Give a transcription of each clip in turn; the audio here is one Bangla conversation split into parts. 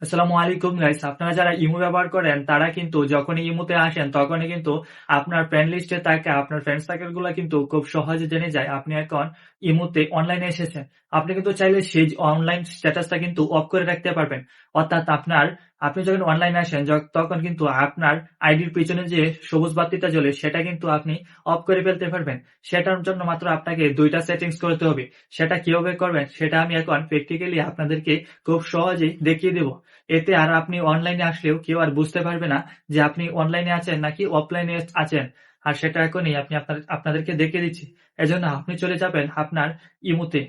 আসসালামু আলাইকুম গাইস। আপনারা যারা ইমো ব্যবহার করেন তারা কিন্তু যখনই ইমোতে আসেন তখনই কিন্তু আপনার ফ্রেন্ড লিস্টে থাকে আপনার ফ্রেন্ড সার্কেল গুলা কিন্তু খুব সহজে জেনে যায় আপনি এখন ইমোতে অনলাইনে এসেছেন। আপনি কিন্তু চাইলে সেই অনলাইন স্ট্যাটাসটা কিন্তু অফ করে রাখতে পারবেন। অর্থাৎ আপনি যখন অনলাইনে আসেন তখন কিন্তু আপনার আইডির পিছনে যে সবুজ বাতিটা জ্বলে সেটা কিন্তু আপনি অফ করে ফেলতে পারবেন। সেটার জন্য মাত্র আপনাকে দুইটা সেটিংস করতে হবে। সেটা কিভাবে করবেন সেটা আমি এখন প্র্যাকটিক্যালি আপনাদেরকে খুব সহজেই দেখিয়ে দেব। এতে আর আপনি অনলাইনে আসলেও কেউ আর বুঝতে পারবে না যে আপনি অনলাইনে আছেন নাকি অফলাইনে আছেন। আর সেটা এখনই আপনাদেরকে দেখিয়ে দিচ্ছি। এজন্য আপনি চলে যাবেন আপনার ইমোতে।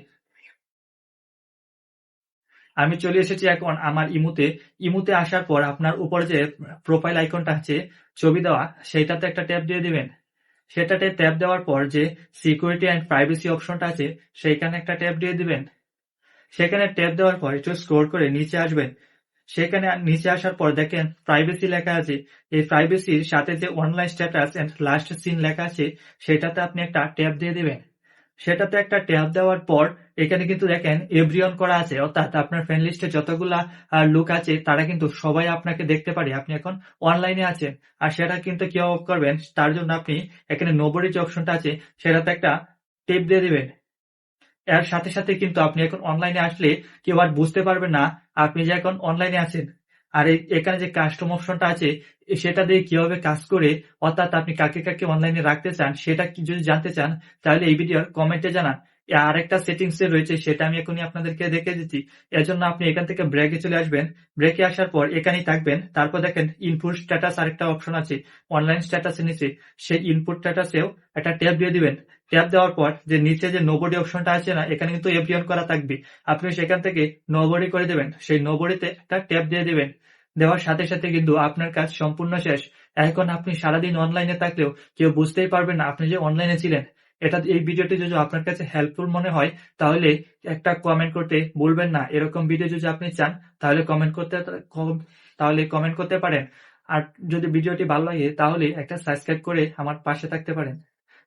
আমি চলে এসেছি এখন আমার ইমোতে। ইমোতে আসার পর আপনার উপরে যে প্রোফাইল আইকনটা আছে ছবি দেওয়া, সেইটাতে একটা ট্যাপ দিয়ে দিবেন। সেটাতে ট্যাপ দেওয়ার পর যে সিকিউরিটি অ্যান্ড প্রাইভেসি অপশনটা আছে সেইখানে একটা ট্যাপ দিয়ে দিবেন। সেখানে ট্যাপ দেওয়ার পর একটু স্ক্রল করে নিচে আসবেন। সেখানে নিচে আসার পর দেখেন প্রাইভেসি লেখা আছে। এই প্রাইভেসির সাথে যে online status and last seen লেখা আছে সেটাতে আপনি একটা ট্যাপ দিয়ে দিবেন। সেটাতে একটা ট্যাপ দেওয়ার পর এখানে কিন্তু দেখেন এভরিওয়ান করা আছে, অর্থাৎ আপনার ফ্রেন্ড লিস্টে যতগুলা লোক আছে তারা কিন্তু সবাই আপনাকে দেখতে পারে আপনি এখন অনলাইনে আছেন। আর সেটা কিন্তু কিভাবে করবেন তার জন্য আপনি এখানে নোবডি যে অপশনটা আছে সেটাতে একটা টেপ দিয়ে দিবেন। এর সাথে সাথে কিন্তু আপনি এখন অনলাইনে আসলে কেউ আর বুঝতে পারবে না আপনি যে এখন অনলাইনে আছেন। আর এখানে যে কাস্টম অপশনটা আছে সেটা দিয়ে কিভাবে কাজ করে, অর্থাৎ আপনি কাকে কাকে অনলাইনে রাখতে চান সেটা যদি জানতে চান তাহলে এই ভিডিওর কমেন্টে জানান। আর একটা সেটিংস রয়েছে সেটা আমি এখনই আপনাদেরকে দেখে দিচ্ছি। এর জন্য আপনি এখান থেকে ব্রেকে চলে আসবেন। ব্রেকে আসার পর এখানেই থাকবেন। তারপর দেখেন ইনপুট স্ট্যাটাস আরেকটা অপশন আছে অনলাইন স্ট্যাটাসের নিচে। সেই ইনপুট স্ট্যাটাসেও একটা ট্যাপ দিয়ে দিবেন। ট্যাপ দেওয়ার পর যে নিচে যে নোবডি অপশনটা আছে না, এখানে কিন্তু এভরিওয়ান করা থাকবে। আপনি সেখান থেকে নোবডি করে দেবেন। সেই নোবডিতে একটা ট্যাপ দিয়ে দিবেন। দেওয়ার সাথে সাথে কিন্তু আপনার কাজ সম্পূর্ণ শেষ। এখন আপনি সারাদিন অনলাইনে থাকলেও কেউ বুঝতেই পারবে না আপনি যে অনলাইনে ছিলেন। এই ভিডিওটি যদি আপনার কাছে হেল্পফুল মনে হয় তাহলে একটা কমেন্ট করতে ভুলবেন না। এরকম ভিডিও যদি আপনি চান তাহলে কমেন্ট করতে পারেন। আর যদি ভিডিওটি ভালো লাগে তাহলে একটা সাবস্ক্রাইব করে আমার পাশে থাকতে পারেন।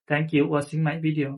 Thank you watching my video.